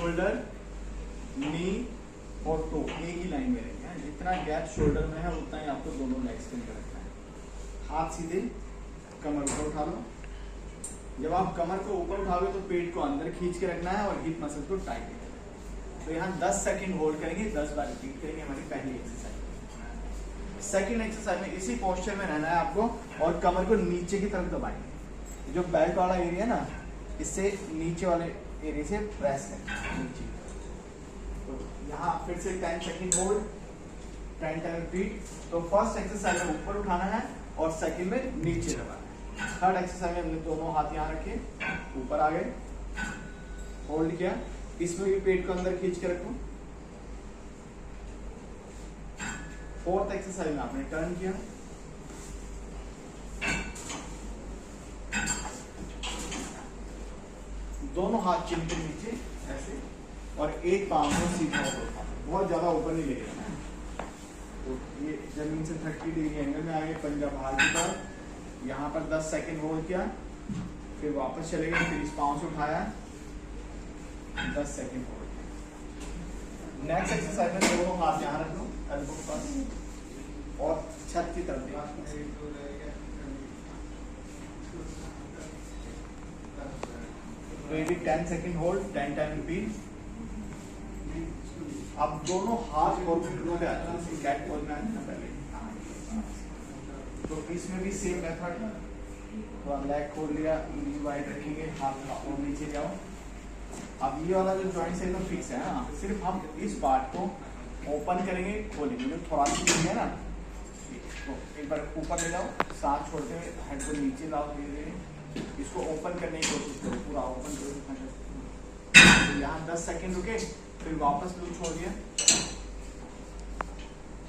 Shoulder, नी और to एक ही line में रहेंगे। जितना गैप शोल्डर में है उतना ही आपको दोनों लेग्स के अंदर रखना है। हाथ सीधे, कमर ऊपर उठा लो। जब आप कमर को ऊपर उठाओगे तो पेट को अंदर खींच के रखना है और हिप मसल को टाइट करना है। तो यहाँ 10 सेकंड होल्ड करेंगे, 10 बार रिपीट करेंगे। हमारी पहली एक्सरसाइज। सेकंड एक्सरसाइज में इसी पोस्चर में रहना है आपको और कमर को नीचे की तरफ दबाएंगे। जो बेल्ट वाला एरिया ना, इससे नीचे वाले एरिया से प्रेस करेंगे नीचे। तो यहाँ फिर से 10 सेकंड होल्ड, 10 टाइम रिपीट। तो फर्स्ट एक्सरसाइज में ऊपर उठाना है और सेकंड में नीचे दबाना है। थर्ड एक्सरसाइज में हमने दोनों हाथ यहाँ रखे, ऊपर आ गए, होल्ड किया। इसमें भी पेट को अंदर खींच के रखो। फोर्थ एक्सरसाइज में आपने टर्न किया, दोनों हाथ चिन के नीचे ऐसे और एक पांव को सीधा ऊपर उठाना, बहुत ज्यादा ऊपर नहीं लेके जाना है। तो ये जमीन से 30 डिग्री एंगल में आगे, पंजा बाहर की तरफ। यहाँ पर 10 सेकंड होल्ड किया, फिर वापस चले गए, फिर इस पांव से उठाया, 10 सेकंड होल्ड किया। नेक्स्ट एक्सरसाइज में दोनों हाथ यहाँ रख लो एल्बो के पास और छत की तरफ तो ये भी 10 सेकंड होल्ड, 10 टाइम रिपीट। अब दोनों हाथ ऑर्बिट पे आ जाए, कैट पोज में आए ना पहले। तो इसमें भी सेम मेथड, तो लेग खोल लिया, नी वाइड रखेंगे, हाथ और नीचे जाओ। अब ये वाला जो जॉइंट है तो फिक्स है ना, सिर्फ हम इस पार्ट को ओपन करेंगे, खोलेंगे। जो थोड़ा सा है ना, तो एक बार ऊपर ले जाओ, सांस छोड़ते हुए हेड को नीचे लाओ धीरे धीरे। इसको ओपन करने की कोशिश करो, पूरा ओपन करो। तो यहाँ 10 सेकंड रुके, फिर वापस लूज छोड़ दिया,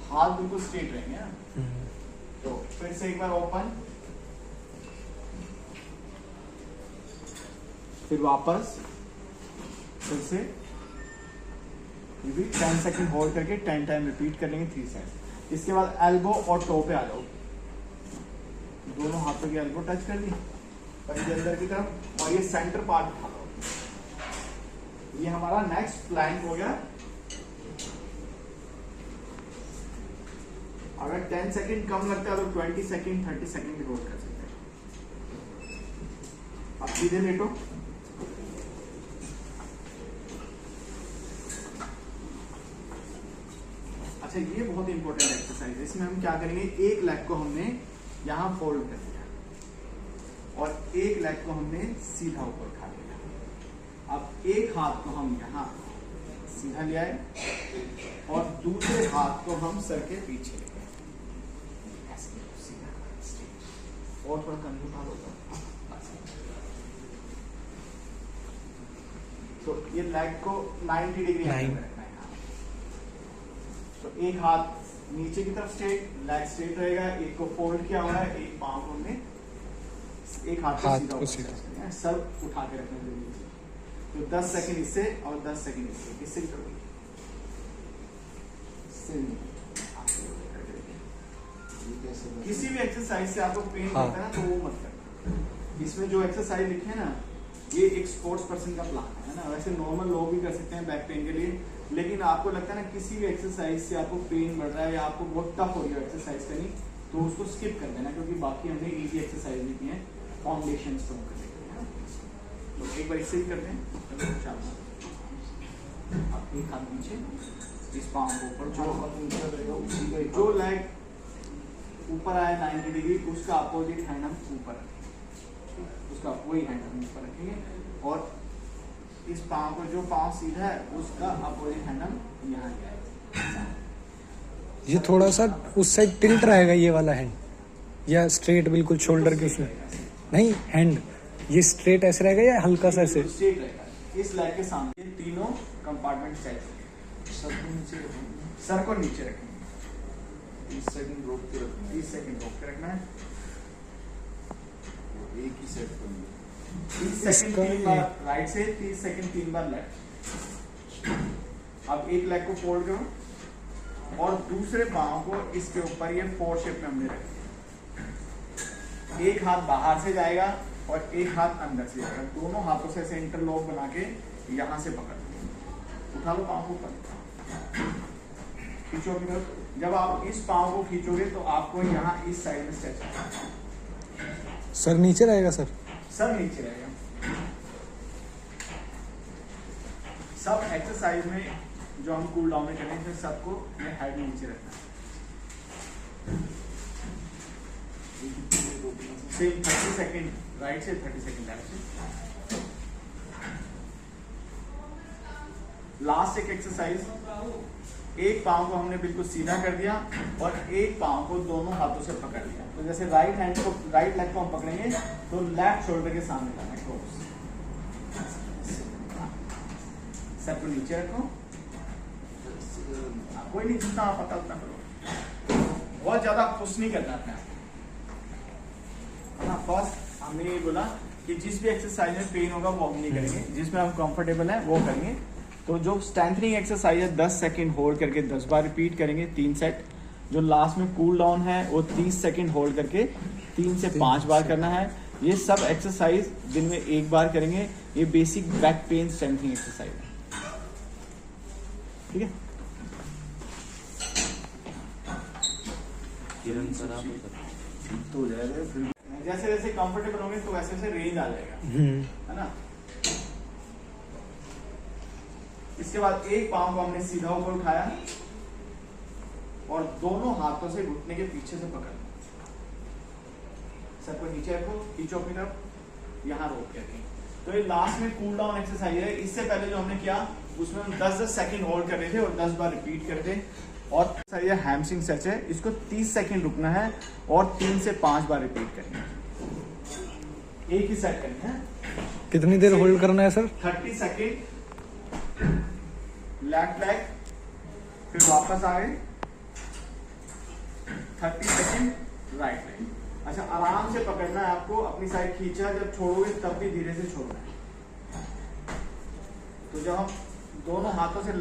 हाथ बिल्कुल स्ट्रेट रहेंगे ना। तो फिर से एक बार ओपन, फिर वापस, फिर से ये भी 10 सेकंड होल्ड करके 10 टाइम रिपीट कर लेंगे 3 साइड। इसके बाद एल्बो और टो पे आ जाओ, दोनों हाथों की एल्बो टच कर ली पंजे अंदर की तरफ और ये सेंटर पार्ट उठा लो। ये हमारा नेक्स्ट प्लैंक हो गया। अगर 10 सेकंड कम लगता है तो 20 सेकंड 30 सेकंड भी होल्ड कर सकते हैं। अब सीधे लेटो, अच्छा ये बहुत इंपॉर्टेंट एक्सरसाइज है। इसमें हम क्या करेंगे, एक लेग को हमने यहाँ फोल्ड कर दिया और एक लेग को हमने सीधा ऊपर उठा लिया। अब एक हाथ को हम यहाँ सीधा ले आए और दूसरे हाथ को हम सर के पीछे ले गए, और थोड़ा कंधे उठा लो। तो ये लेग को 90 डिग्री एंगल में रखना है। तो एक हाथ नीचे की तरफ स्ट्रेट, लेग स्ट्रेट रहेगा, एक को फोल्ड किया हुआ है, एक पांव को हमने एक हाथ को सीधा सर उठा के रखना जरूरी है। तो 10 सेकंड इससे और 10 सेकंड इससे करोगे। किसी भी एक्सरसाइज से आपको पेन होता है ना तो वो मत करना। इसमें जो एक्सरसाइज लिखे हैं ना, ये एक स्पोर्ट्स पर्सन का प्लान है ना। वैसे नॉर्मल लोग भी कर सकते हैं बैक पेन के लिए, लेकिन आपको लगता है ना किसी भी एक्सरसाइज से आपको पेन बढ़ रहा है या आपको बहुत टफ हो रही है एक्सरसाइज करनी, तो उसको स्किप कर देना, क्योंकि बाकी हमने इजी एक्सरसाइज लिखी है फाउंडेशन स्ट्रॉन्ग करने के लिए। तो एक बार इससे ही करते हैं। अब एक हाथ नीचे, इस पांव को ऊपर, जो लेग ऊपर आए 90 डिग्री, उसका अपोजिट हैंड हम ऊपर रखेंगे, उसका वही हैंड हम ऊपर रखेंगे और इस पांव को, जो पांव सीधा है उसका अपोजिट हैंड हम यहाँ ले। ये थोड़ा सा उस साइड टिल्ट रहेगा ये वाला हैंड, या स्ट्रेट बिल्कुल शोल्डर के उसमें नहीं, हैंड ये स्ट्रेट ऐसे रहेगा या हल्का सा ऐसे स्ट्रेट रहेगा। इस लेग के सामने तीनों कंपार्टमेंट सेट, सर को नीचे रखेंगे, 30 सेकंड रोक के रखना, 30 सेकंड रोक के रखना है, एक ही सेट करना। 30 सेकंड 3 बार राइट से, 30 सेकंड 3 बार लेफ्ट। अब एक लेग को फोल्ड करो और दूसरे पांव को इसके ऊपर ये 4 शेप में हमने रखा। एक हाथ बाहर से जाएगा और एक हाथ अंदर से जाएगा, दोनों हाथों से इंटरलॉक बना के यहाँ से पकड़। उठा लो पाँव को ऊपर, खींचो अपनी तरफ। जब आप इस पाँव को खींचोगे तो आपको यहाँ इस साइड में स्ट्रेच आएगा। सर नीचे रहेगा सर? सर नीचे रहेगा। सब एक्सरसाइज में जो हम कूल डाउन में करेंगे सबको हेड नीचे रखना है। सेम 30 सेकेंड राइट से, 30 सेकेंड लेफ्ट से। लास्ट एक एक्सरसाइज, एक पाँव को हमने बिल्कुल सीधा कर दिया और एक पाँव को दोनों हाथों से पकड़ लिया। तो जैसे राइट हैंड को, राइट लेग को हम पकड़ेंगे तो लेफ्ट शोल्डर के सामने लाना है, क्रॉस। सर को नीचे रखो, कोई नहीं, जितना आप पता उतना करो, बहुत ज्यादा पुश नहीं करना अपने आप। फर्स्ट हमने ये बोला कि जिस भी एक्सरसाइज में पेन होगा वो हम नहीं करेंगे, जिसमें हम कंफर्टेबल है वो करेंगे। तो जो स्ट्रेंथनिंग एक्सरसाइज है 10 सेकंड होल्ड करके 10 बार रिपीट करेंगे, 3 सेट। जो लास्ट में कूल डाउन है वो 30 सेकंड होल्ड करके 3 से 5 बार करना है। ये सब एक्सरसाइज दिन में 1 बार करेंगे। ये basic back pain strengthening exercise है, ठीक है। तो हो जाएगा, फिर जैसे जैसे कंफर्टेबल होंगे तो वैसे वैसे रेंज आ जाएगा, है ना। इसके बाद एक पाँव को हमने सीधा ऊपर उठाया और दोनों हाथों से घुटने के पीछे से पकड़, सबको नीचे रखो, खींचो अपनी तरफ, यहाँ रोक करके। तो ये लास्ट में कूल डाउन एक्सरसाइज है। इससे पहले जो हमने किया उसमें हम 10-10 सेकंड होल्ड कर रहे थे और 10 बार रिपीट कर रहे थे। और ये हैमस्ट्रिंग स्ट्रेच है, इसको 30 सेकंड रुकना है और 3 से 5 बार रिपीट करना है। एक ही सेट करना है। कितनी देर होल्ड करना है सर? 30 सेकंड लेफ्ट लेग, फिर वापस आए, 30 सेकंड राइट लेग। अच्छा, आराम से पकड़ना है आपको, अपनी साइड खींचा, जब छोड़ोगे तब भी धीरे से छोड़ना है। तो जब हम दोनों हाथों से